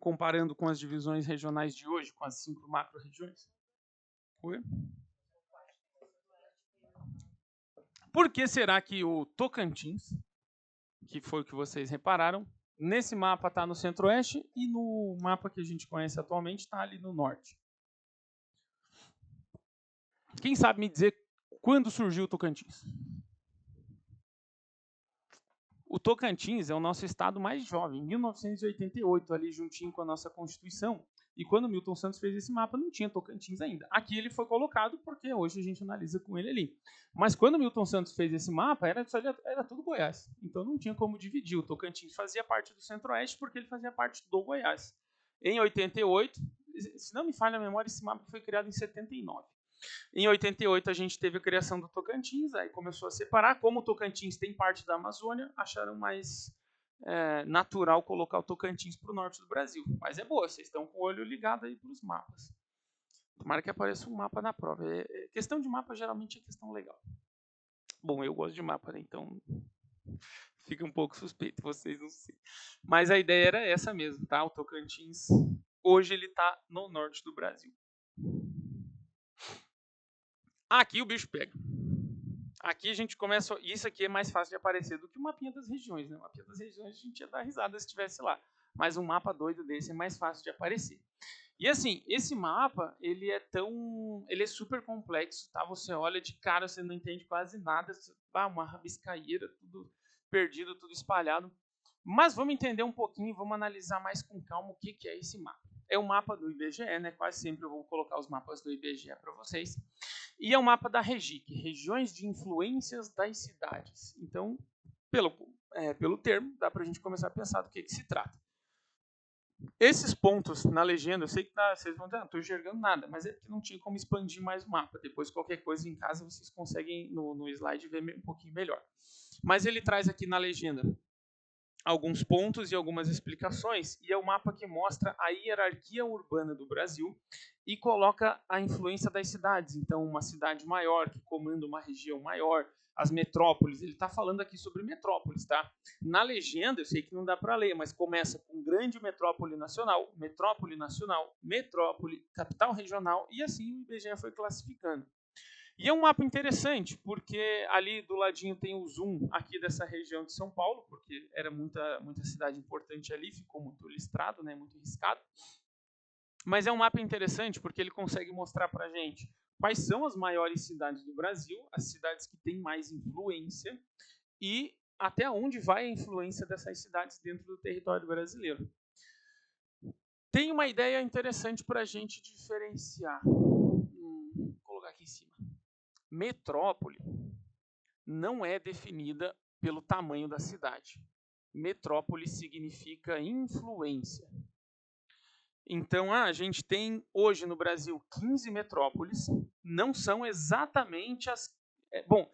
comparando com as divisões regionais de hoje, com as 5 macro-regiões? Por que será que o Tocantins, que foi o que vocês repararam, nesse mapa está no centro-oeste e no mapa que a gente conhece atualmente está ali no norte? Quem sabe me dizer quando surgiu o Tocantins? O Tocantins é o nosso estado mais jovem, 1988, ali juntinho com a nossa Constituição. E quando Milton Santos fez esse mapa, não tinha Tocantins ainda. Aqui ele foi colocado porque hoje a gente analisa com ele ali. Mas quando Milton Santos fez esse mapa, era tudo Goiás. Então não tinha como dividir. O Tocantins fazia parte do Centro-Oeste porque ele fazia parte do Goiás. Em 88, se não me falha a memória, esse mapa foi criado em 79. Em 88 a gente teve a criação do Tocantins, aí começou a separar. Como o Tocantins tem parte da Amazônia, acharam mais natural colocar o Tocantins para o norte do Brasil. Mas é boa, vocês estão com o olho ligado aí para os mapas. Tomara que apareça um mapa na prova. Questão de mapa geralmente é questão legal. Bom, eu gosto de mapa, né? Então fica um pouco suspeito, vocês não sei. Mas a ideia era essa mesmo, tá? O Tocantins, hoje ele está no norte do Brasil. Aqui o bicho pega. Aqui a gente começa... Isso aqui é mais fácil de aparecer do que o mapinha das regiões, né? O mapinha das regiões a gente ia dar risada se estivesse lá. Mas um mapa doido desse é mais fácil de aparecer. E assim, esse mapa, ele é super complexo, tá? Você olha de cara, você não entende quase nada. Uma rabiscaíra, tudo perdido, tudo espalhado. Mas vamos entender um pouquinho, vamos analisar mais com calma o que é esse mapa. É o mapa do IBGE, né? Quase sempre eu vou colocar os mapas do IBGE para vocês. E é o mapa da REGIC, Regiões de Influências das Cidades. Então, pelo termo, dá para a gente começar a pensar do que se trata. Esses pontos na legenda, eu sei que vocês vão dizer, não estou enxergando nada, mas é porque não tinha como expandir mais o mapa. Depois, qualquer coisa em casa, vocês conseguem no slide ver um pouquinho melhor. Mas ele traz aqui na legenda alguns pontos e algumas explicações, e é o mapa que mostra a hierarquia urbana do Brasil e coloca a influência das cidades. Então, uma cidade maior que comanda uma região maior, as metrópoles. Ele está falando aqui sobre metrópoles, tá? Na legenda, eu sei que não dá para ler, mas começa com grande metrópole nacional, metrópole, capital regional, e assim o IBGE foi classificando. E é um mapa interessante, porque ali do ladinho tem o zoom aqui dessa região de São Paulo, porque era muita cidade importante ali, ficou muito listrado, né, muito riscado. Mas é um mapa interessante porque ele consegue mostrar para a gente quais são as maiores cidades do Brasil, as cidades que têm mais influência, e até onde vai a influência dessas cidades dentro do território brasileiro. Tem uma ideia interessante para a gente diferenciar. Vou colocar aqui em cima. Metrópole não é definida pelo tamanho da cidade. Metrópole significa influência. Então, a gente tem hoje no Brasil 15 metrópoles, não são exatamente as... Bom,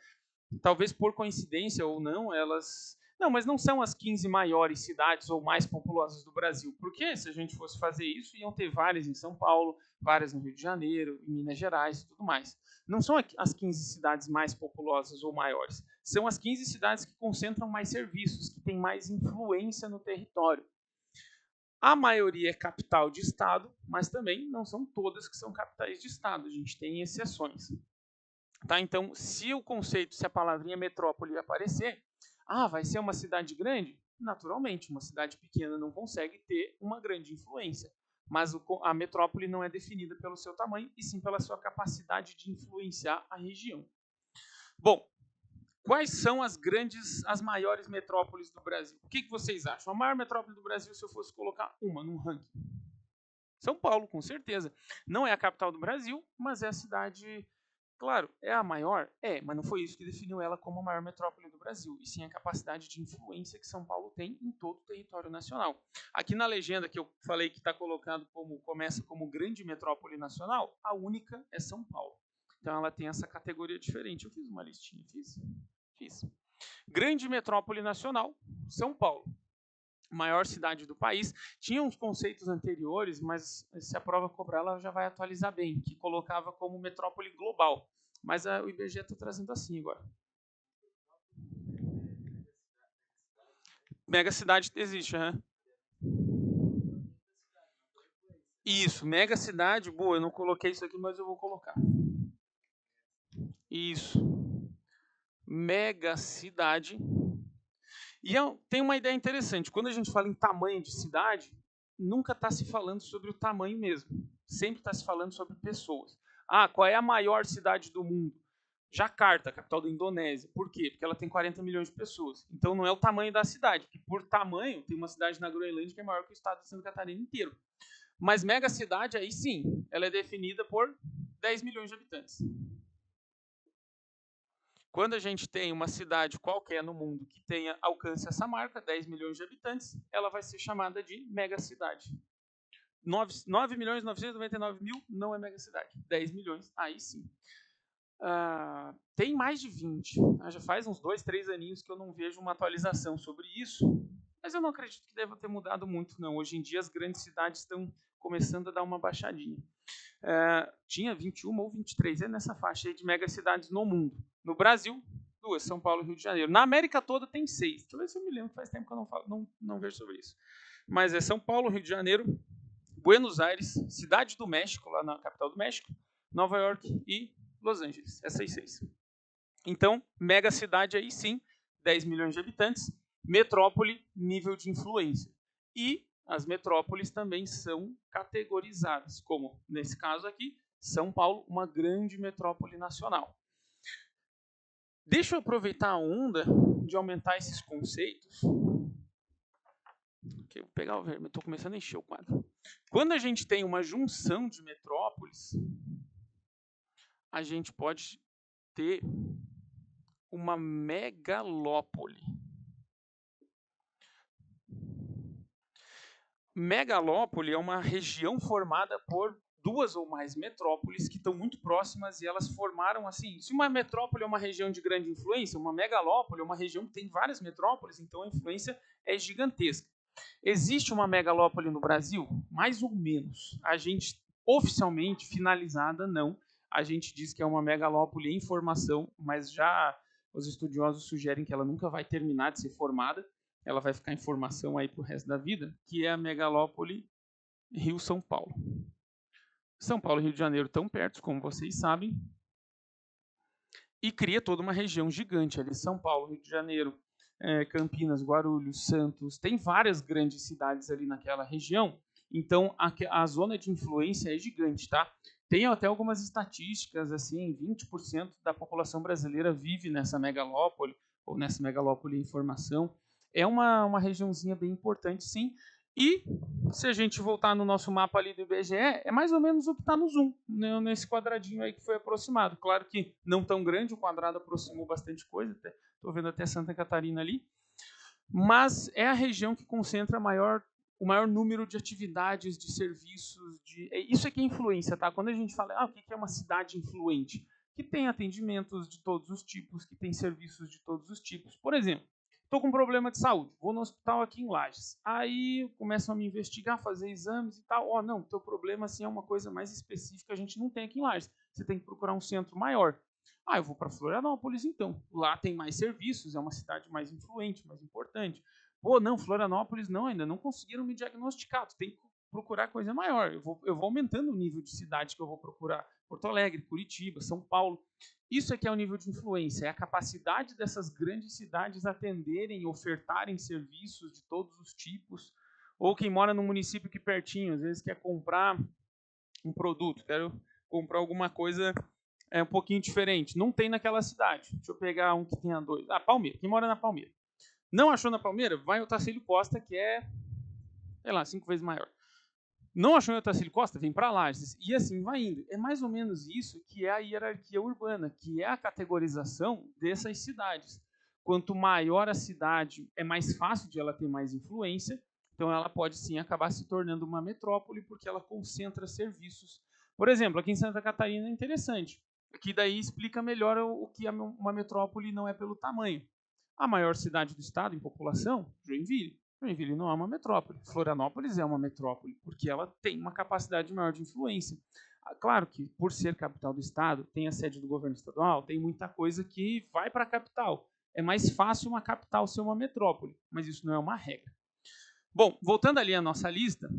talvez por coincidência ou não, elas... Não, mas não são as 15 maiores cidades ou mais populosas do Brasil. Porque se a gente fosse fazer isso, iam ter várias em São Paulo, várias no Rio de Janeiro, em Minas Gerais e tudo mais. Não são as 15 cidades mais populosas ou maiores. São as 15 cidades que concentram mais serviços, que têm mais influência no território. A maioria é capital de estado, mas também não são todas que são capitais de estado. A gente tem exceções. Tá? Então, se a palavrinha metrópole aparecer, vai ser uma cidade grande? Naturalmente, uma cidade pequena não consegue ter uma grande influência. Mas a metrópole não é definida pelo seu tamanho, e sim pela sua capacidade de influenciar a região. Bom, quais são as maiores metrópoles do Brasil? O que vocês acham? A maior metrópole do Brasil, se eu fosse colocar uma num ranking? São Paulo, com certeza. Não é a capital do Brasil, mas é a cidade... Claro, é a maior? Mas não foi isso que definiu ela como a maior metrópole do Brasil, e sim a capacidade de influência que São Paulo tem em todo o território nacional. Aqui na legenda que eu falei que está colocado começa como grande metrópole nacional, a única é São Paulo. Então ela tem essa categoria diferente. Eu fiz uma listinha, fiz. Grande metrópole nacional, São Paulo. Maior cidade do país. Tinha uns conceitos anteriores, mas se a prova cobrar, ela já vai atualizar bem, que colocava como metrópole global. Mas o IBGE está trazendo assim agora. Mega cidade existe, né? Isso, mega cidade. Boa, eu não coloquei isso aqui, mas eu vou colocar. Isso. Mega cidade. E tem uma ideia interessante. Quando a gente fala em tamanho de cidade, nunca está se falando sobre o tamanho mesmo. Sempre está se falando sobre pessoas. Ah, qual é a maior cidade do mundo? Jacarta, capital da Indonésia. Por quê? Porque ela tem 40 milhões de pessoas. Então não é o tamanho da cidade, porque por tamanho tem uma cidade na Groenlândia que é maior que o estado de Santa Catarina inteiro. Mas mega cidade, aí sim, ela é definida por 10 milhões de habitantes. Quando a gente tem uma cidade qualquer no mundo que tenha alcance essa marca, 10 milhões de habitantes, ela vai ser chamada de megacidade. 9 milhões 999 mil não é megacidade. 10 milhões, aí sim. Tem mais de 20. Já faz uns 2, 3 aninhos que eu não vejo uma atualização sobre isso, mas eu não acredito que deva ter mudado muito, não. Hoje em dia as grandes cidades estão começando a dar uma baixadinha. Tinha 21 ou 23, é nessa faixa aí de megacidades no mundo. No Brasil, 2, São Paulo e Rio de Janeiro. Na América toda tem 6. Deixa eu ver se eu me lembro, faz tempo que eu não vejo sobre isso. Mas é São Paulo, Rio de Janeiro, Buenos Aires, Cidade do México, lá na capital do México, Nova York e Los Angeles. Essas 6. Então, mega cidade aí sim, 10 milhões de habitantes, metrópole, nível de influência. E as metrópoles também são categorizadas, como nesse caso aqui, São Paulo, uma grande metrópole nacional. Deixa eu aproveitar a onda de aumentar esses conceitos. Okay, vou pegar o vermelho, estou começando a encher o quadro. Quando a gente tem uma junção de metrópoles, a gente pode ter uma megalópole. Megalópole é uma região formada por 2 ou mais metrópoles que estão muito próximas e elas formaram assim. Se uma metrópole é uma região de grande influência, uma megalópole é uma região que tem várias metrópoles, então a influência é gigantesca. Existe uma megalópole no Brasil? Mais ou menos. A gente, oficialmente, finalizada, não. A gente diz que é uma megalópole em formação, mas já os estudiosos sugerem que ela nunca vai terminar de ser formada. Ela vai ficar em formação aí para o resto da vida, que é a megalópole Rio-São Paulo. São Paulo e Rio de Janeiro estão perto, como vocês sabem, e cria toda uma região gigante ali. São Paulo, Rio de Janeiro, Campinas, Guarulhos, Santos, tem várias grandes cidades ali naquela região, então a zona de influência é gigante, tá? Tem até algumas estatísticas, assim, 20% da população brasileira vive nessa megalópole, ou nessa megalópole em formação. É uma regiãozinha bem importante, sim. E se a gente voltar no nosso mapa ali do IBGE, é mais ou menos o que está no zoom, né, nesse quadradinho aí que foi aproximado. Claro que não tão grande, o quadrado aproximou bastante coisa, estou vendo até Santa Catarina ali, mas é a região que concentra o maior número de atividades, de serviços, isso é que é influência, tá? Quando a gente fala, o que é uma cidade influente? Que tem atendimentos de todos os tipos, que tem serviços de todos os tipos. Por exemplo, estou com um problema de saúde, vou no hospital aqui em Lages. Aí começam a me investigar, fazer exames e tal. Não, teu problema assim, é uma coisa mais específica, a gente não tem aqui em Lages. Você tem que procurar um centro maior. Eu vou para Florianópolis então. Lá tem mais serviços, é uma cidade mais influente, mais importante. Não, Florianópolis não, ainda não conseguiram me diagnosticar. Tu tem que procurar coisa maior. Eu vou aumentando o nível de cidade que eu vou procurar. Porto Alegre, Curitiba, São Paulo. Isso aqui é o nível de influência, é a capacidade dessas grandes cidades atenderem, ofertarem serviços de todos os tipos. Ou quem mora no município aqui pertinho, às vezes quer comprar um produto, quero comprar alguma coisa um pouquinho diferente. Não tem naquela cidade. Deixa eu pegar um que tenha 2. Palmeira. Quem mora na Palmeira? Não achou na Palmeira? Vai ao Otacílio Costa, que é, sei lá, 5 vezes maior. Não achou em Otacílio Costa? Vem para Lages. E assim vai indo. É mais ou menos isso que é a hierarquia urbana, que é a categorização dessas cidades. Quanto maior a cidade, é mais fácil de ela ter mais influência. Então ela pode sim acabar se tornando uma metrópole, porque ela concentra serviços. Por exemplo, aqui em Santa Catarina é interessante, que daí explica melhor o que uma metrópole não é pelo tamanho. A maior cidade do estado em população, Joinville. Joinville não é uma metrópole. Florianópolis é uma metrópole, porque ela tem uma capacidade maior de influência. Claro que, por ser capital do estado, tem a sede do governo estadual, tem muita coisa que vai para a capital. É mais fácil uma capital ser uma metrópole, mas isso não é uma regra. Bom, voltando ali à nossa lista,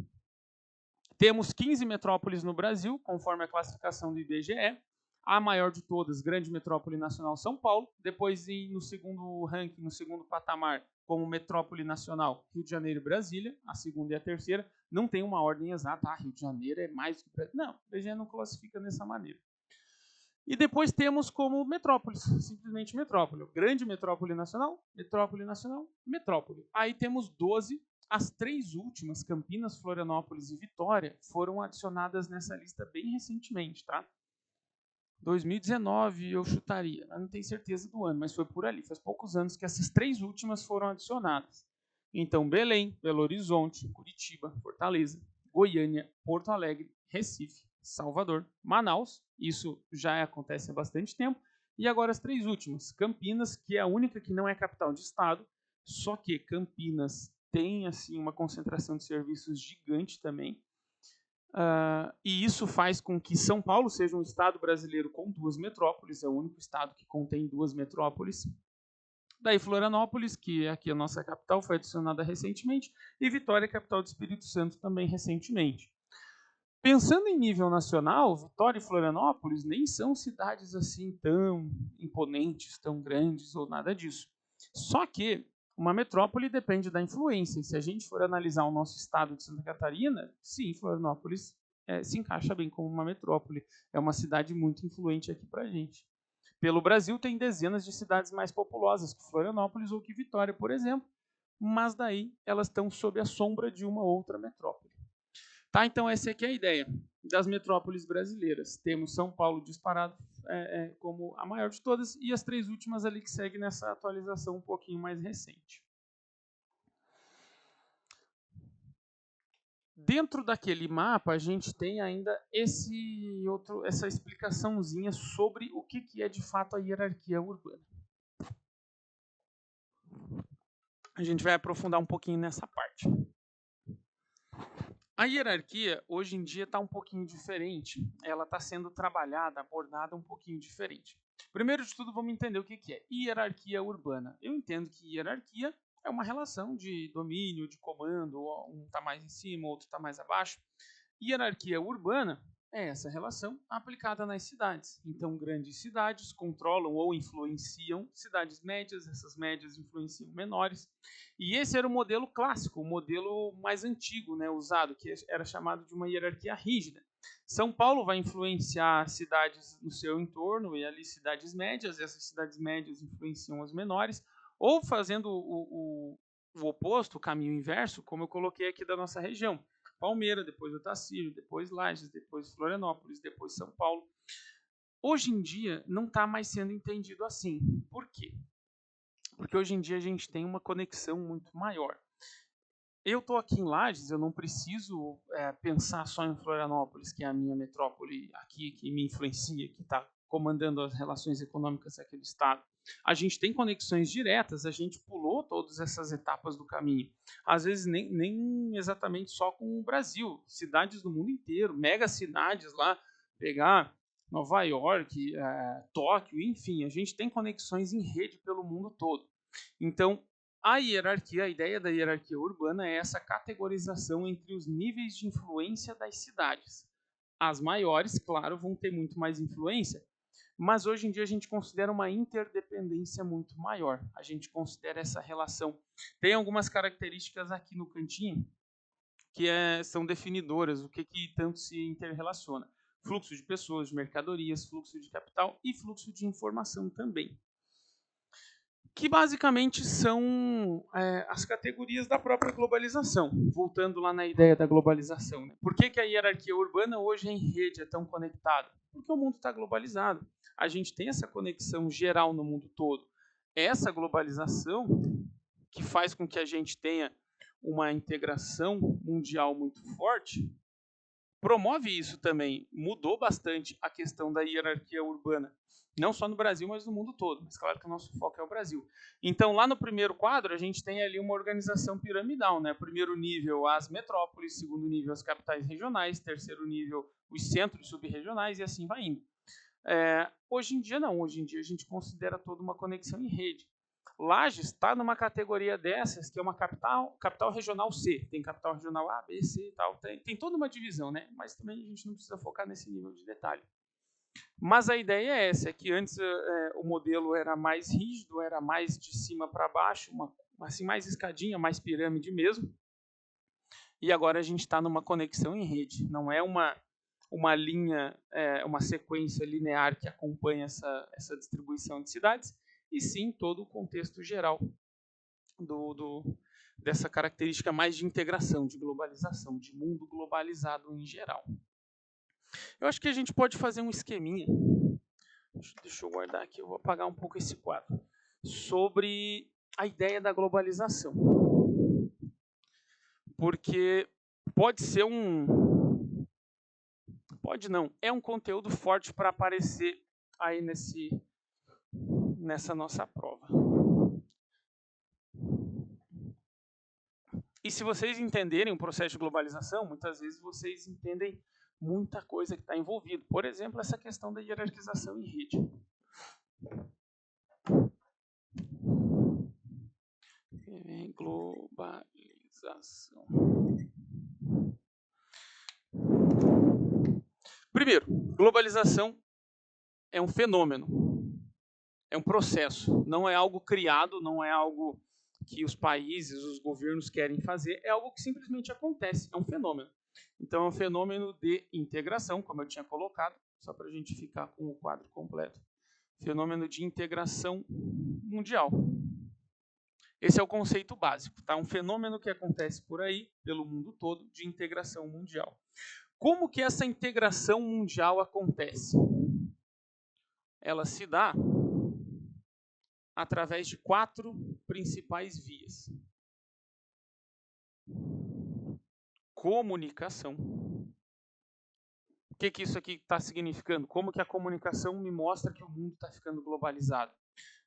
Temos 15 metrópoles no Brasil, conforme a classificação do IBGE. A maior de todas, grande metrópole nacional, São Paulo. Depois, no segundo ranking, no segundo patamar, como metrópole nacional, Rio de Janeiro e Brasília, a segunda e a terceira. Não tem uma ordem exata, Rio de Janeiro é mais do que Brasília. Não, o IBGE não classifica dessa maneira. E depois temos como metrópoles, simplesmente metrópole. Grande metrópole nacional, metrópole. Aí temos 12. As 3 últimas, Campinas, Florianópolis e Vitória, foram adicionadas nessa lista bem recentemente, tá? 2019 eu chutaria, eu não tenho certeza do ano, mas foi por ali. Faz poucos anos que essas 3 últimas foram adicionadas. Então, Belém, Belo Horizonte, Curitiba, Fortaleza, Goiânia, Porto Alegre, Recife, Salvador, Manaus, isso já acontece há bastante tempo, e agora as 3 últimas, Campinas, que é a única que não é capital de estado, só que Campinas tem assim uma concentração de serviços gigante também, e isso faz com que São Paulo seja um estado brasileiro com 2 metrópoles, é o único estado que contém 2 metrópoles. Daí Florianópolis, que é aqui a nossa capital, foi adicionada recentemente, e Vitória, capital do Espírito Santo, também recentemente. Pensando em nível nacional, Vitória e Florianópolis nem são cidades assim tão imponentes, tão grandes ou nada disso. Só que uma metrópole depende da influência. E se a gente for analisar o nosso estado de Santa Catarina, sim, Florianópolis se encaixa bem como uma metrópole. É uma cidade muito influente aqui para a gente. Pelo Brasil, tem dezenas de cidades mais populosas que Florianópolis ou que Vitória, por exemplo, mas daí elas estão sob a sombra de uma outra metrópole. Tá, então essa aqui é a ideia das metrópoles brasileiras. Temos São Paulo disparado como a maior de todas e as 3 últimas ali que seguem nessa atualização um pouquinho mais recente. Dentro daquele mapa, a gente tem ainda essa explicaçãozinha sobre o que é de fato a hierarquia urbana. A gente vai aprofundar um pouquinho nessa parte. A hierarquia, hoje em dia, está um pouquinho diferente. Ela está sendo trabalhada, abordada um pouquinho diferente. Primeiro de tudo, vamos entender o que é hierarquia urbana. Eu entendo que hierarquia é uma relação de domínio, de comando, um está mais em cima, outro está mais abaixo. Hierarquia urbana é essa relação aplicada nas cidades. Então, grandes cidades controlam ou influenciam cidades médias, essas médias influenciam menores. E esse era o modelo clássico, o modelo mais antigo, né, usado, que era chamado de uma hierarquia rígida. São Paulo vai influenciar cidades no seu entorno, e ali cidades médias, essas cidades médias influenciam as menores, ou fazendo o oposto, o caminho inverso, como eu coloquei aqui da nossa região. Palmeira, depois Otacílio, depois Lages, depois Florianópolis, depois São Paulo. Hoje em dia não está mais sendo entendido assim. Por quê? Porque hoje em dia a gente tem uma conexão muito maior. Eu estou aqui em Lages, eu não preciso pensar só em Florianópolis, que é a minha metrópole aqui, que me influencia, que está comandando as relações econômicas daquele estado. A gente tem conexões diretas, a gente pulou todas essas etapas do caminho. Às vezes nem exatamente só com o Brasil, cidades do mundo inteiro, mega cidades lá, pegar Nova York, Tóquio, enfim, a gente tem conexões em rede pelo mundo todo. Então, a hierarquia, a ideia da hierarquia urbana é essa categorização entre os níveis de influência das cidades. As maiores, claro, vão ter muito mais influência, mas hoje em dia a gente considera uma interdependência muito maior. A gente considera essa relação. Tem algumas características aqui no cantinho que são definidoras, o que tanto se interrelaciona. Fluxo de pessoas, de mercadorias, fluxo de capital e fluxo de informação também. Que basicamente são as categorias da própria globalização. Voltando lá na ideia da globalização. Né? Por que a hierarquia urbana hoje em rede é tão conectada? Porque o mundo está globalizado. A gente tem essa conexão geral no mundo todo. Essa globalização que faz com que a gente tenha uma integração mundial muito forte, promove isso também. Mudou bastante a questão da hierarquia urbana. Não só no Brasil, mas no mundo todo. Mas claro que o nosso foco é o Brasil. Então, lá no primeiro quadro, a gente tem ali uma organização piramidal. Né? Primeiro nível, as metrópoles. Segundo nível, as capitais regionais. Terceiro nível, os centros subregionais. E assim vai indo. Hoje em dia, não. Hoje em dia, a gente considera toda uma conexão em rede. Lages está numa categoria dessas, que é uma capital regional C. Tem capital regional A, B, C e tal. Tem toda uma divisão, né? Mas também a gente não precisa focar nesse nível de detalhe. Mas a ideia é essa, é que antes o modelo era mais rígido, era mais de cima para baixo, assim, mais escadinha, mais pirâmide mesmo. E agora a gente está numa conexão em rede. Não é uma linha, uma sequência linear que acompanha essa distribuição de cidades, e sim todo o contexto geral dessa característica mais de integração, de globalização, de mundo globalizado em geral. Eu acho que a gente pode fazer um esqueminha. Deixa eu guardar aqui, eu vou apagar um pouco esse quadro. Sobre a ideia da globalização. Porque pode ser Pode não. É um conteúdo forte para aparecer aí nessa nossa prova. E se vocês entenderem o processo de globalização, muitas vezes vocês entendem muita coisa que está envolvida. Por exemplo, essa questão da hierarquização em rede. Globalização. Primeiro, globalização é um fenômeno, é um processo, não é algo criado, não é algo que os países, os governos querem fazer, é algo que simplesmente acontece, é um fenômeno. Então, é um fenômeno de integração, como eu tinha colocado, só para a gente ficar com o quadro completo. Fenômeno de integração mundial. Esse é o conceito básico, tá? Um fenômeno que acontece por aí, pelo mundo todo, de integração mundial. Como que essa integração mundial acontece? Ela se dá através de 4 principais vias. Comunicação. O que isso aqui está significando? Como que a comunicação me mostra que o mundo está ficando globalizado?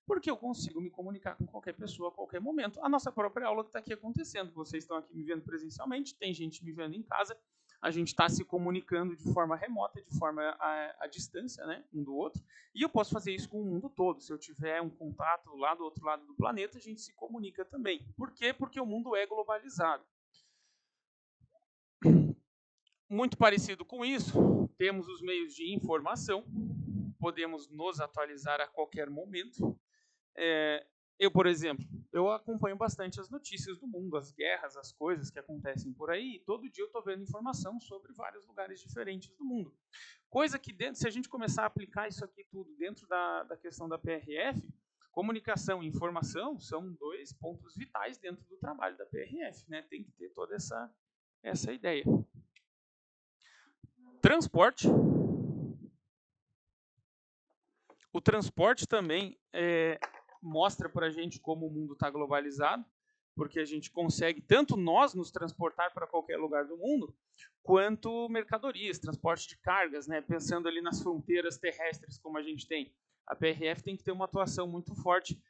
Porque eu consigo me comunicar com qualquer pessoa a qualquer momento. A nossa própria aula que está aqui acontecendo. Vocês estão aqui me vendo presencialmente, tem gente me vendo em casa. A gente está se comunicando de forma remota, de forma à distância, né, um do outro. E eu posso fazer isso com o mundo todo. Se eu tiver um contato lá do outro lado do planeta, a gente se comunica também. Por quê? Porque o mundo é globalizado. Muito parecido com isso, temos os meios de informação. Podemos nos atualizar a qualquer momento. Eu, por exemplo, eu acompanho bastante as notícias do mundo, as guerras, as coisas que acontecem por aí, e todo dia eu estou vendo informação sobre vários lugares diferentes do mundo. Coisa que, se a gente começar a aplicar isso aqui tudo dentro da questão da PRF, comunicação e informação são 2 pontos vitais dentro do trabalho da PRF, né? Tem que ter toda essa ideia. Transporte. O transporte também mostra para a gente como o mundo está globalizado, porque a gente consegue tanto nós nos transportar para qualquer lugar do mundo, quanto mercadorias, transporte de cargas, né? Pensando ali nas fronteiras terrestres como a gente tem. A PRF tem que ter uma atuação muito forte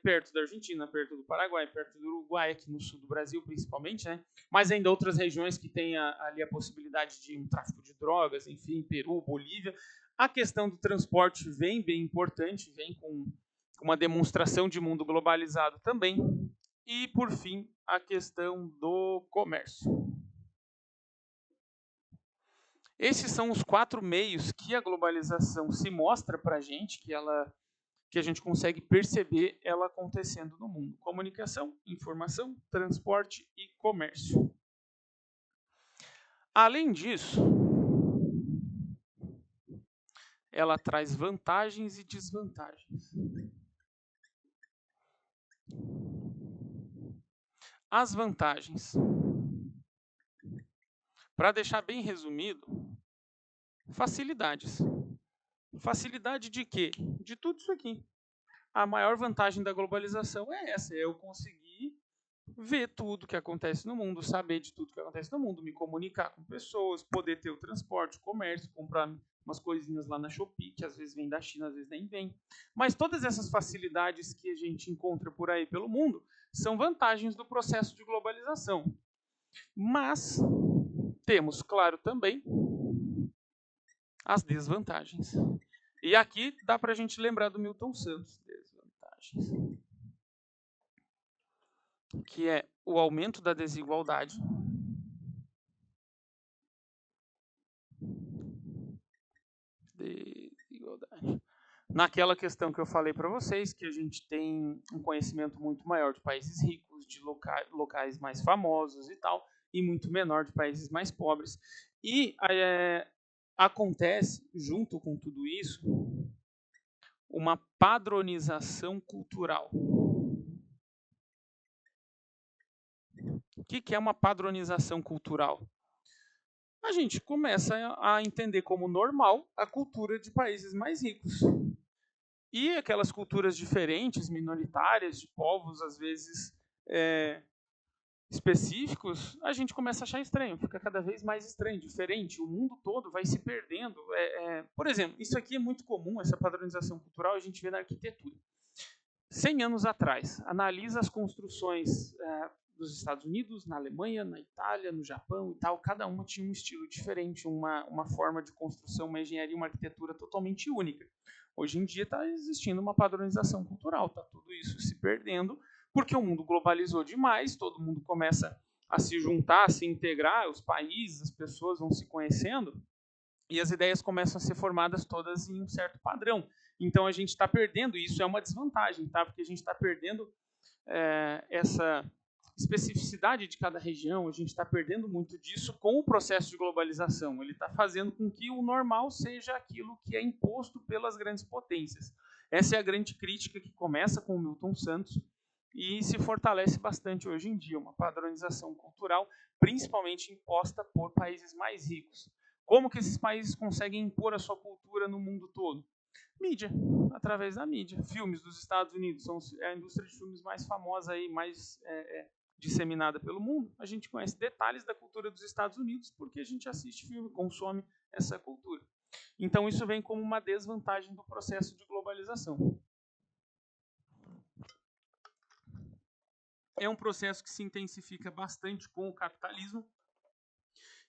perto da Argentina, perto do Paraguai, perto do Uruguai, aqui no sul do Brasil principalmente, né? Mas ainda outras regiões que têm ali a possibilidade de um tráfico de drogas, enfim, Peru, Bolívia. A questão do transporte vem bem importante, vem com uma demonstração de mundo globalizado também. E, por fim, a questão do comércio. Esses são os 4 meios que a globalização se mostra para a gente, que a gente consegue perceber ela acontecendo no mundo. Comunicação, informação, transporte e comércio. Além disso, ela traz vantagens e desvantagens. As vantagens. Para deixar bem resumido, facilidades. Facilidade de quê? De tudo isso aqui. A maior vantagem da globalização é essa, é eu conseguir ver tudo que acontece no mundo, saber de tudo que acontece no mundo, me comunicar com pessoas, poder ter o transporte, o comércio, comprar umas coisinhas lá na Shopee, que às vezes vem da China, às vezes nem vem. Mas todas essas facilidades que a gente encontra por aí pelo mundo são vantagens do processo de globalização. Mas temos, claro, também as desvantagens. E aqui dá para a gente lembrar do Milton Santos. Desvantagens. que é o aumento da desigualdade. Naquela questão que eu falei para vocês, que a gente tem um conhecimento muito maior de países ricos, de locais mais famosos e tal, e muito menor de países mais pobres. E acontece, junto com tudo isso, uma padronização cultural. O que é uma padronização cultural? A gente começa a entender como normal a cultura de países mais ricos. E aquelas culturas diferentes, minoritárias, de povos, às vezes, específicos, a gente começa a achar estranho, fica cada vez mais estranho, diferente. O mundo todo vai se perdendo. Por exemplo, isso aqui é muito comum, essa padronização cultural, a gente vê na arquitetura. 100 anos atrás, analisa as construções dos Estados Unidos, na Alemanha, na Itália, no Japão e tal, cada uma tinha um estilo diferente, uma forma de construção, uma engenharia, uma arquitetura totalmente única. Hoje em dia está existindo uma padronização cultural, está tudo isso se perdendo, porque o mundo globalizou demais, todo mundo começa a se juntar, a se integrar, os países, as pessoas vão se conhecendo, e as ideias começam a ser formadas todas em um certo padrão. Então a gente está perdendo, e isso é uma desvantagem, tá? Porque a gente está perdendo essa especificidade de cada região, a gente está perdendo muito disso com o processo de globalização. Ele está fazendo com que o normal seja aquilo que é imposto pelas grandes potências. Essa é a grande crítica que começa com o Milton Santos e se fortalece bastante hoje em dia, uma padronização cultural, principalmente imposta por países mais ricos. Como que esses países conseguem impor a sua cultura no mundo todo? Mídia, através da mídia. Filmes dos Estados Unidos são a indústria de filmes mais famosa e mais disseminada pelo mundo. A gente conhece detalhes da cultura dos Estados Unidos porque a gente assiste filme, consome essa cultura. Então isso vem como uma desvantagem do processo de globalização. É um processo que se intensifica bastante com o capitalismo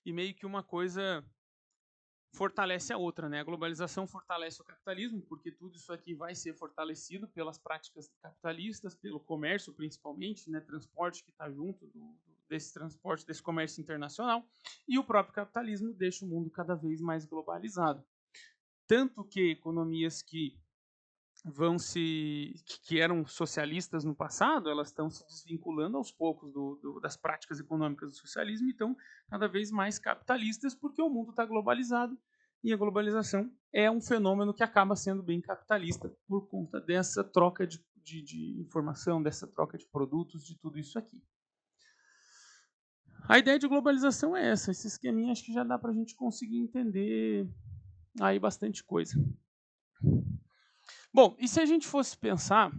e meio que uma coisa fortalece a outra, né? A globalização fortalece o capitalismo, porque tudo isso aqui vai ser fortalecido pelas práticas capitalistas, pelo comércio principalmente, né? Transporte que está junto desse transporte, desse comércio internacional, e o próprio capitalismo deixa o mundo cada vez mais globalizado. Tanto que economias que eram socialistas no passado, elas estão se desvinculando aos poucos das práticas econômicas do socialismo e estão cada vez mais capitalistas porque o mundo está globalizado e a globalização é um fenômeno que acaba sendo bem capitalista por conta dessa troca de informação, dessa troca de produtos, de tudo isso aqui. A ideia de globalização é essa. Esse esqueminha acho que já dá para a gente conseguir entender aí bastante coisa. Bom, e se a gente fosse pensar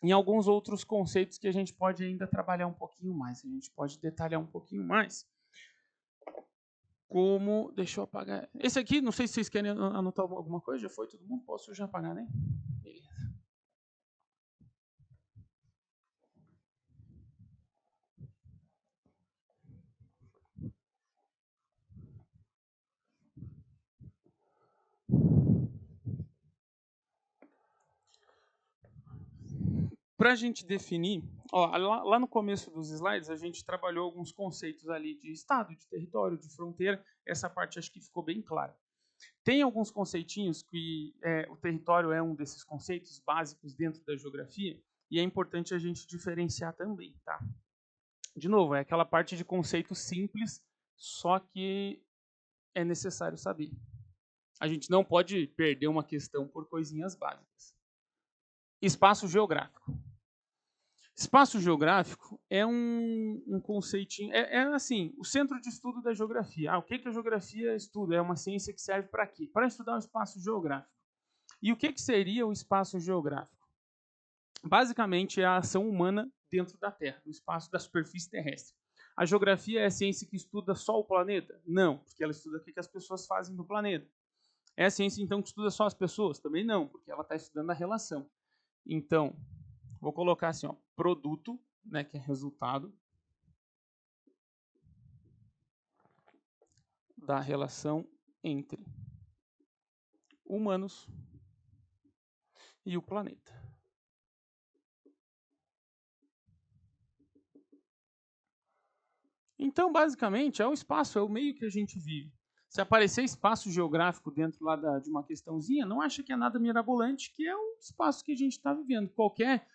em alguns outros conceitos que a gente pode ainda trabalhar um pouquinho mais, a gente pode detalhar um pouquinho mais, como, deixa eu apagar, esse aqui, não sei se vocês querem anotar alguma coisa, já foi todo mundo, posso já apagar, né? Beleza. Para a gente definir, lá no começo dos slides, a gente trabalhou alguns conceitos ali de estado, de território, de fronteira. Essa parte acho que ficou bem clara. Tem alguns conceitinhos que o território é um desses conceitos básicos dentro da geografia e é importante a gente diferenciar também, tá? De novo, é aquela parte de conceito simples, só que é necessário saber. A gente não pode perder uma questão por coisinhas básicas. Espaço geográfico. Espaço geográfico é um conceitinho, assim, o centro de estudo da geografia. O que a geografia estuda? É uma ciência que serve para quê? Para estudar o espaço geográfico. E o que seria o espaço geográfico? Basicamente é a ação humana dentro da Terra, no espaço da superfície terrestre. A geografia é a ciência que estuda só o planeta? Não, porque ela estuda o que as pessoas fazem no planeta. É a ciência, então, que estuda só as pessoas? Também não, porque ela está estudando a relação. Então, vou colocar assim, produto, né, que é resultado da relação entre humanos e o planeta. Então, basicamente, é o espaço, é o meio que a gente vive. Se aparecer espaço geográfico dentro lá de uma questãozinha, não acha que é nada mirabolante, que é o espaço que a gente está vivendo. Qualquer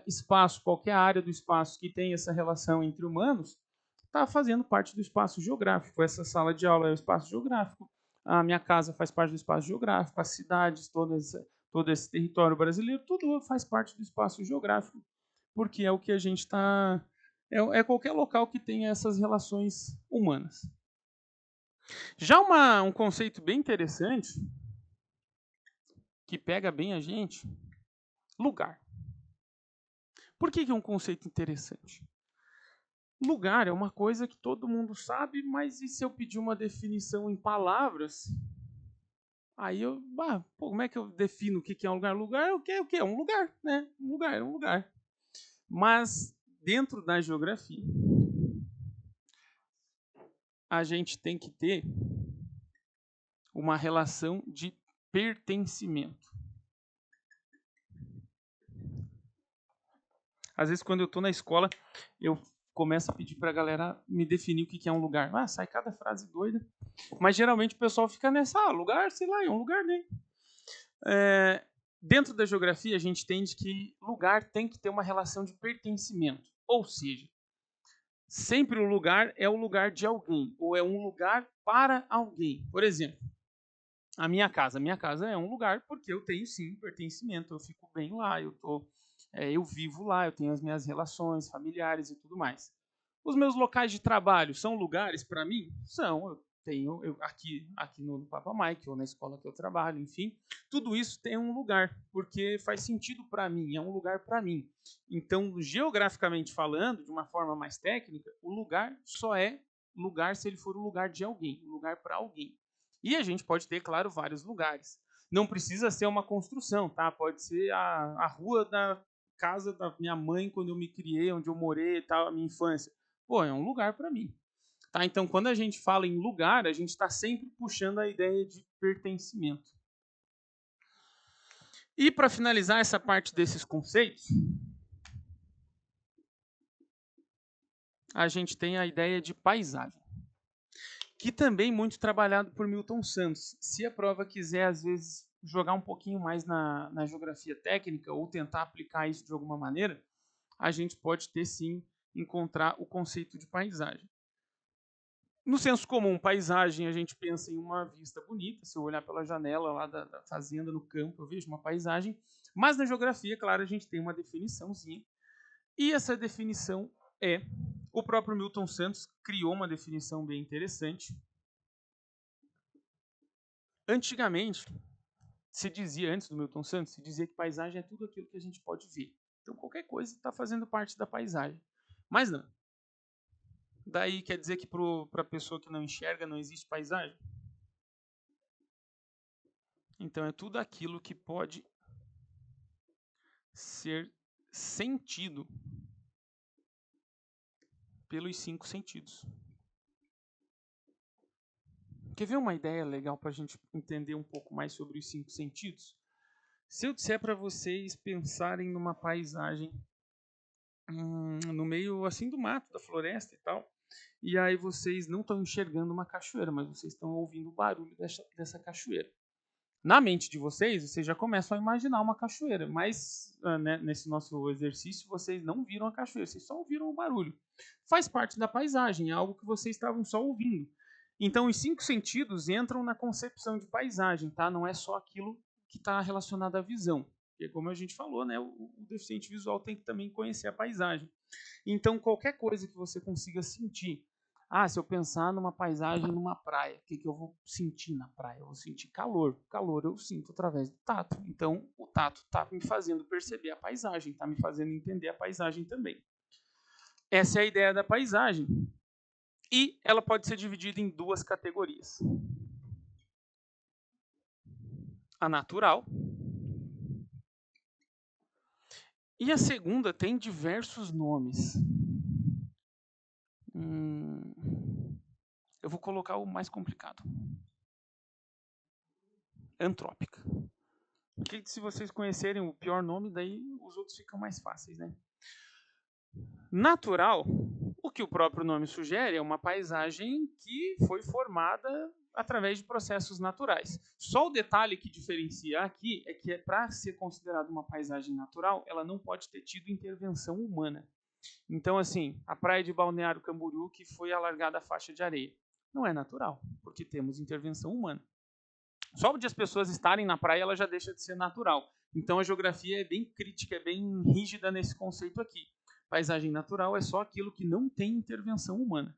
espaço, qualquer área do espaço que tem essa relação entre humanos, está fazendo parte do espaço geográfico. Essa sala de aula é o espaço geográfico. A minha casa faz parte do espaço geográfico. As cidades, todo esse território brasileiro, tudo faz parte do espaço geográfico, porque é o que a gente está... É qualquer local que tenha essas relações humanas. Já um conceito bem interessante, que pega bem a gente, lugar. Por que é um conceito interessante? Lugar é uma coisa que todo mundo sabe, mas e se eu pedir uma definição em palavras? Aí como é que eu defino o que é um lugar? Lugar é o quê? É um lugar, né? Um lugar é um lugar. Mas dentro da geografia, a gente tem que ter uma relação de pertencimento. Às vezes, quando eu estou na escola, eu começo a pedir para a galera me definir o que é um lugar. Sai cada frase doida. Mas, geralmente, o pessoal fica nessa, lugar, sei lá, é um lugar, né? Dentro da geografia, a gente entende que lugar tem que ter uma relação de pertencimento. Ou seja, sempre o lugar é o lugar de alguém, ou é um lugar para alguém. Por exemplo, a minha casa. A minha casa é um lugar porque eu tenho, sim, pertencimento. Eu fico bem lá, eu vivo lá, eu tenho as minhas relações familiares e tudo mais. Os meus locais de trabalho são lugares para mim? São. Eu tenho aqui no Papa Mike, ou na escola que eu trabalho, enfim. Tudo isso tem um lugar, porque faz sentido para mim, é um lugar para mim. Então, geograficamente falando, de uma forma mais técnica, o lugar só é lugar se ele for o lugar de alguém, um lugar para alguém. E a gente pode ter, claro, vários lugares. Não precisa ser uma construção, tá? Pode ser a rua da casa da minha mãe quando eu me criei, onde eu morei e tal, a minha infância. Pô, é um lugar para mim. Tá? Então, quando a gente fala em lugar, a gente está sempre puxando a ideia de pertencimento. E para finalizar essa parte desses conceitos, a gente tem a ideia de paisagem, que também é muito trabalhado por Milton Santos. Se a prova quiser, às vezes, jogar um pouquinho mais na geografia técnica ou tentar aplicar isso de alguma maneira, a gente pode ter, sim, encontrar o conceito de paisagem. No senso comum, paisagem, a gente pensa em uma vista bonita. Se eu olhar pela janela lá da fazenda, no campo, eu vejo uma paisagem. Mas na geografia, claro, a gente tem uma definiçãozinha. E essa definição é... O próprio Milton Santos criou uma definição bem interessante. Antigamente, se dizia, antes do Milton Santos, se dizia que paisagem é tudo aquilo que a gente pode ver. Então, qualquer coisa está fazendo parte da paisagem. Mas não. Daí quer dizer que para a pessoa que não enxerga não existe paisagem? Então, é tudo aquilo que pode ser sentido pelos 5 sentidos. Quer ver uma ideia legal para a gente entender um pouco mais sobre os 5 sentidos? Se eu disser para vocês pensarem numa paisagem no meio assim do mato, da floresta e tal, e aí vocês não estão enxergando uma cachoeira, mas vocês estão ouvindo o barulho dessa cachoeira. Na mente de vocês já começam a imaginar uma cachoeira, mas né, nesse nosso exercício vocês não viram a cachoeira, vocês só ouviram o barulho. Faz parte da paisagem, é algo que vocês estavam só ouvindo. Então, os 5 sentidos entram na concepção de paisagem, tá? Não é só aquilo que está relacionado à visão. Porque, como a gente falou, né, o deficiente visual tem que também conhecer a paisagem. Então, qualquer coisa que você consiga sentir. Se eu pensar numa paisagem numa praia, o que eu vou sentir na praia? Eu vou sentir calor. Calor eu sinto através do tato. Então, o tato está me fazendo perceber a paisagem, está me fazendo entender a paisagem também. Essa é a ideia da paisagem. E ela pode ser dividida em 2 categorias. A natural. E a segunda tem diversos nomes. Eu vou colocar o mais complicado. Antrópica. Porque se vocês conhecerem o pior nome, daí os outros ficam mais fáceis, né? Natural. O que o próprio nome sugere é uma paisagem que foi formada através de processos naturais. Só o detalhe que diferencia aqui é que, para ser considerada uma paisagem natural, ela não pode ter tido intervenção humana. Então, assim, a praia de Balneário Camboriú, que foi alargada a faixa de areia, não é natural, porque temos intervenção humana. Só de as pessoas estarem na praia, ela já deixa de ser natural. Então, a geografia é bem crítica, é bem rígida nesse conceito aqui. Paisagem natural é só aquilo que não tem intervenção humana.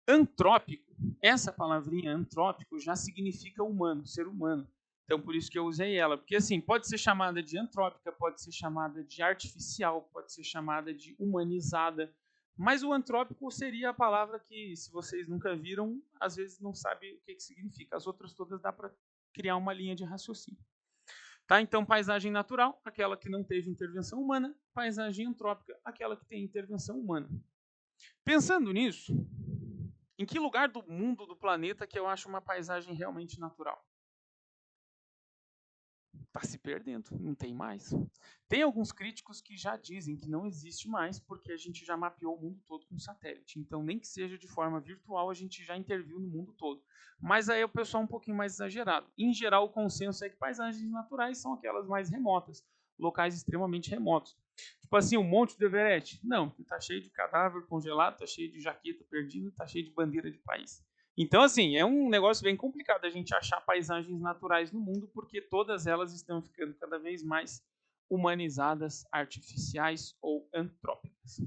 Antrópico, essa palavrinha antrópico já significa humano, ser humano. Então, por isso que eu usei ela. Porque, assim, pode ser chamada de antrópica, pode ser chamada de artificial, pode ser chamada de humanizada. Mas o antrópico seria a palavra que, se vocês nunca viram, às vezes não sabe o que significa. As outras todas dá para criar uma linha de raciocínio. Tá? Então, paisagem natural, aquela que não teve intervenção humana. Paisagem antrópica, aquela que tem intervenção humana. Pensando nisso, em que lugar do mundo, do planeta, que eu acho uma paisagem realmente natural? Está se perdendo, não tem mais. Tem alguns críticos que já dizem que não existe mais, porque a gente já mapeou o mundo todo com satélite. Então, nem que seja de forma virtual, a gente já interviu no mundo todo. Mas aí o pessoal é um pouquinho mais exagerado. Em geral, o consenso é que paisagens naturais são aquelas mais remotas, locais extremamente remotos. Tipo assim, o Monte do Everest? Não, está cheio de cadáver congelado, está cheio de jaqueta perdida, está cheio de bandeira de país. Então, assim, é um negócio bem complicado a gente achar paisagens naturais no mundo, porque todas elas estão ficando cada vez mais humanizadas, artificiais ou antrópicas.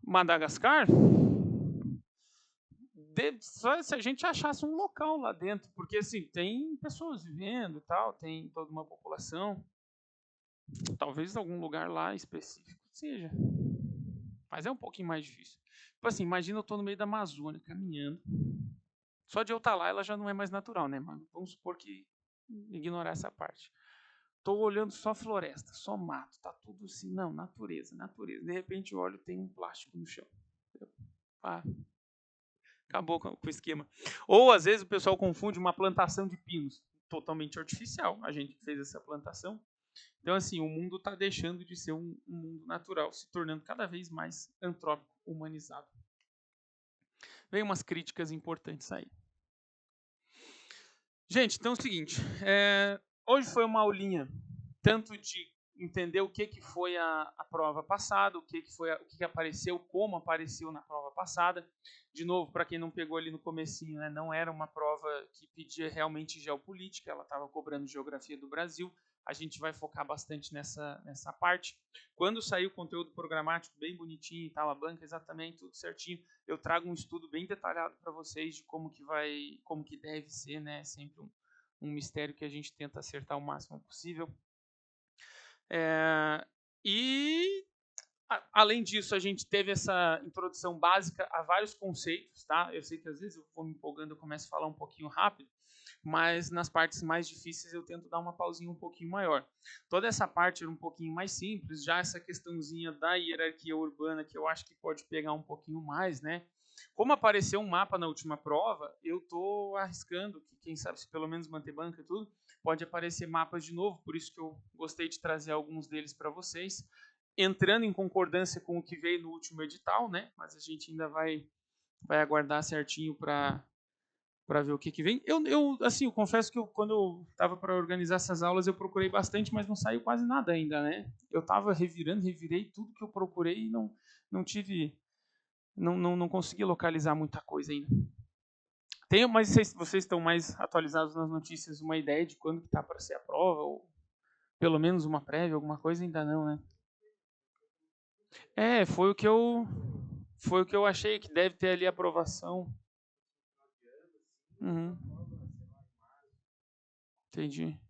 Madagascar? Só se a gente achasse um local lá dentro, porque assim, tem pessoas vivendo e tal, tem toda uma população. Talvez algum lugar lá específico seja. Mas é um pouquinho mais difícil. Tipo assim, imagina eu estou no meio da Amazônia, caminhando. Só de eu estar lá, ela já não é mais natural, né? Mas vamos supor que ignorar essa parte. Estou olhando só floresta, só mato, tá tudo assim, não, natureza, natureza. De repente eu olho, tem um plástico no chão. Ah, acabou com o esquema. Ou às vezes o pessoal confunde uma plantação de pinos, totalmente artificial. A gente fez essa plantação. Então, assim, o mundo está deixando de ser um mundo natural, se tornando cada vez mais antrópico, humanizado. Vem umas críticas importantes aí. Gente, então é o seguinte, hoje foi uma aulinha tanto de entender o que foi a prova passada, o que apareceu, como apareceu na prova passada. De novo, para quem não pegou ali no comecinho, né, não era uma prova que pedia realmente geopolítica, ela estava cobrando geografia do Brasil. A gente vai focar bastante nessa parte. Quando sair o conteúdo programático bem bonitinho e tal, a banca exatamente, tudo certinho, eu trago um estudo bem detalhado para vocês de como que deve ser, né? Sempre um mistério que a gente tenta acertar o máximo possível. E além disso, a gente teve essa introdução básica a vários conceitos, tá? Eu sei que às vezes eu vou me empolgando, eu começo a falar um pouquinho rápido, mas nas partes mais difíceis eu tento dar uma pausinha um pouquinho maior. Toda essa parte era um pouquinho mais simples, já essa questãozinha da hierarquia urbana, que eu acho que pode pegar um pouquinho mais, né? Como apareceu um mapa na última prova, eu estou arriscando que, quem sabe, se pelo menos manter banca e tudo, pode aparecer mapas de novo, por isso que eu gostei de trazer alguns deles para vocês, entrando em concordância com o que veio no último edital, né? Mas a gente ainda vai aguardar certinho para ver o que vem. Eu confesso que quando eu estava para organizar essas aulas, eu procurei bastante, mas não saiu quase nada ainda, né? Eu estava revirei tudo que eu procurei e não consegui localizar muita coisa ainda. Mas vocês estão mais atualizados nas notícias, uma ideia de quando que está para ser a prova, ou pelo menos uma prévia, alguma coisa? Ainda não, né? Foi o que eu achei, que deve ter ali aprovação. Uhum. Entendi.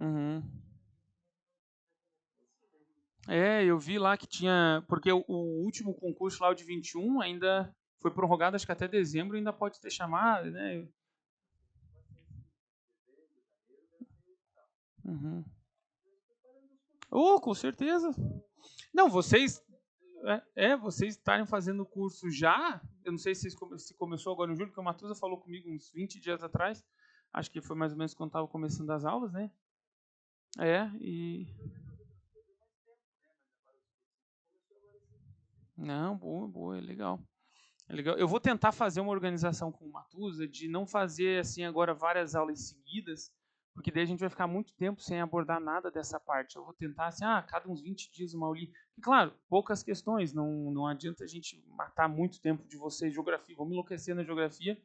Uhum. Eu vi lá que tinha. Porque o último concurso lá, o de 21, ainda foi prorrogado, acho que até dezembro ainda pode ter chamado, né? Uhum. Com certeza. Não, vocês. Vocês estarem fazendo o curso já. Eu não sei se começou agora em julho, porque o Matusa falou comigo uns 20 dias atrás. Acho que foi mais ou menos quando estava começando as aulas, né? E... Não, boa, é legal. É legal. Eu vou tentar fazer uma organização com o Matusa de não fazer assim agora várias aulas seguidas, porque daí a gente vai ficar muito tempo sem abordar nada dessa parte. Eu vou tentar assim, cada uns 20 dias uma aulinha. E claro, poucas questões, não adianta a gente matar muito tempo de vocês geografia. Vamos enlouquecer na geografia,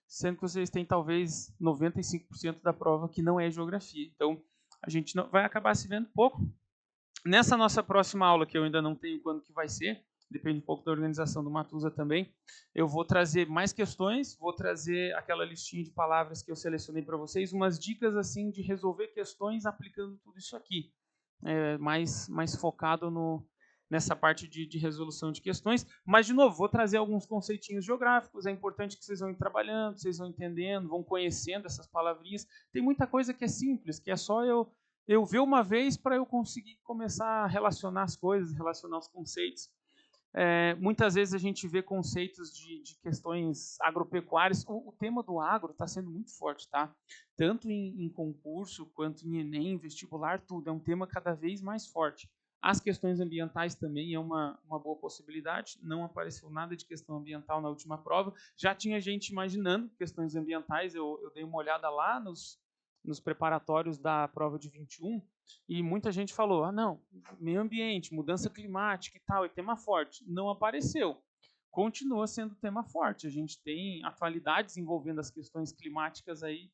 sendo que vocês têm talvez 95% da prova que não é geografia. Então, a gente não, vai acabar se vendo pouco. Nessa nossa próxima aula, que eu ainda não tenho quando que vai ser, depende um pouco da organização do Matusa também, eu vou trazer mais questões, vou trazer aquela listinha de palavras que eu selecionei para vocês, umas dicas assim de resolver questões aplicando tudo isso aqui, mais focado nessa parte de resolução de questões, mas de novo, vou trazer alguns conceitinhos geográficos, é importante que vocês vão ir trabalhando, vocês vão entendendo, vão conhecendo essas palavrinhas, tem muita coisa que é simples, que é só eu ver uma vez para eu conseguir começar a relacionar as coisas, relacionar os conceitos. Muitas vezes a gente vê conceitos de questões agropecuárias. O tema do agro está sendo muito forte, tá? Tanto em concurso, quanto em Enem, vestibular, tudo. É um tema cada vez mais forte. As questões ambientais também é uma boa possibilidade. Não apareceu nada de questão ambiental na última prova. Já tinha gente imaginando questões ambientais. Eu dei uma olhada lá nos preparatórios da prova de 21, e muita gente falou, não, meio ambiente, mudança climática e tal, é tema forte. Não apareceu. Continua sendo tema forte. A gente tem atualidades envolvendo as questões climáticas aí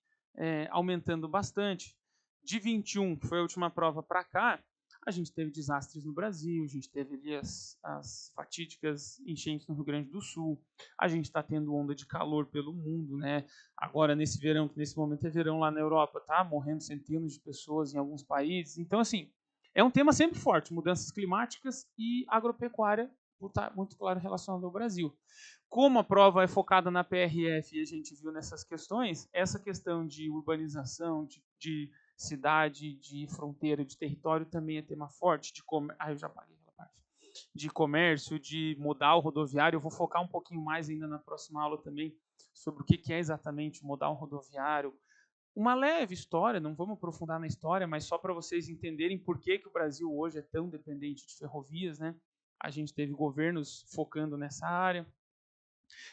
aumentando bastante. De 21, que foi a última prova para cá, a gente teve desastres no Brasil, a gente teve ali as fatídicas enchentes no Rio Grande do Sul, a gente está tendo onda de calor pelo mundo, né? Agora, nesse verão, que nesse momento é verão lá na Europa, tá morrendo centenas de pessoas em alguns países. Então, assim, é um tema sempre forte, mudanças climáticas e agropecuária, por estar muito claro relacionado ao Brasil. Como a prova é focada na PRF e a gente viu nessas questões, essa questão de urbanização, de cidade, de fronteira, de território também é tema forte. Eu já paguei aquela parte. De comércio, de modal rodoviário. Eu vou focar um pouquinho mais ainda na próxima aula também sobre o que é exatamente o modal rodoviário. Uma leve história, não vamos aprofundar na história, mas só para vocês entenderem por que o Brasil hoje é tão dependente de ferrovias, né? A gente teve governos focando nessa área.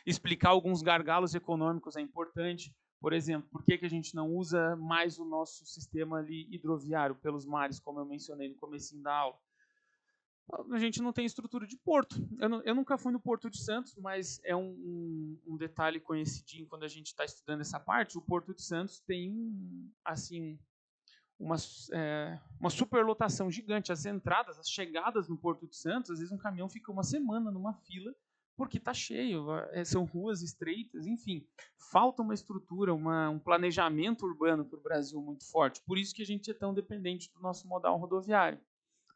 Explicar alguns gargalos econômicos é importante. Por exemplo, por que a gente não usa mais o nosso sistema ali hidroviário pelos mares, como eu mencionei no comecinho da aula? A gente não tem estrutura de porto. Eu nunca fui no Porto de Santos, mas é um detalhe conhecidinho quando a gente está estudando essa parte. O Porto de Santos tem assim uma superlotação gigante. As entradas, as chegadas no Porto de Santos, às vezes um caminhão fica uma semana numa fila porque está cheio, são ruas estreitas, enfim. Falta uma estrutura, um planejamento urbano para o Brasil muito forte. Por isso que a gente é tão dependente do nosso modal rodoviário.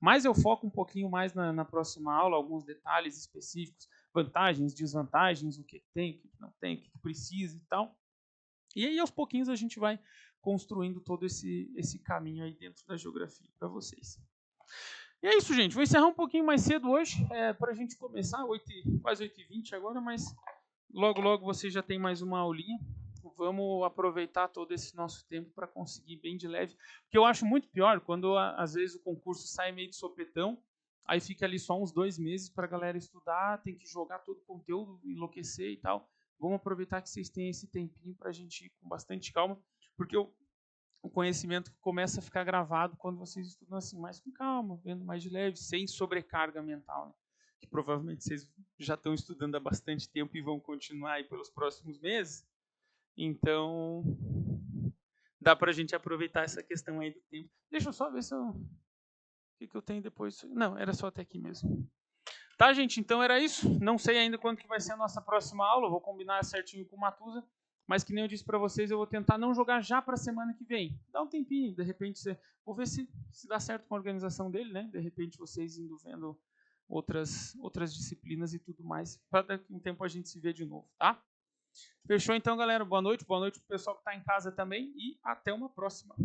Mas eu foco um pouquinho mais na próxima aula, alguns detalhes específicos, vantagens, desvantagens, o que tem, o que não tem, o que precisa e tal. E aí, aos pouquinhos, a gente vai construindo todo esse caminho aí dentro da geografia para vocês. E é isso, gente. Vou encerrar um pouquinho mais cedo hoje, para a gente começar, quase 8h20 agora, mas logo vocês já tem mais uma aulinha. Vamos aproveitar todo esse nosso tempo para conseguir bem de leve. Porque eu acho muito pior quando, às vezes, o concurso sai meio de sopetão, aí fica ali só uns 2 meses para a galera estudar, tem que jogar todo o conteúdo, enlouquecer e tal. Vamos aproveitar que vocês têm esse tempinho para a gente ir com bastante calma, porque o conhecimento começa a ficar gravado quando vocês estudam assim, mais com calma, vendo mais de leve, sem sobrecarga mental, né? Que provavelmente vocês já estão estudando há bastante tempo e vão continuar aí pelos próximos meses. Então, dá para a gente aproveitar essa questão aí do tempo. Deixa eu só ver se o que eu tenho depois. Não, era só até aqui mesmo. Tá, gente? Então era isso. Não sei ainda quando que vai ser a nossa próxima aula. Vou combinar certinho com o Matusa. Mas que nem eu disse para vocês, eu vou tentar não jogar já para a semana que vem. Dá um tempinho, de repente vou ver se dá certo com a organização dele, né? De repente vocês indo vendo outras disciplinas e tudo mais, para daqui a um tempo a gente se vê de novo, tá? Fechou então, galera? Boa noite pro pessoal que está em casa também e até uma próxima.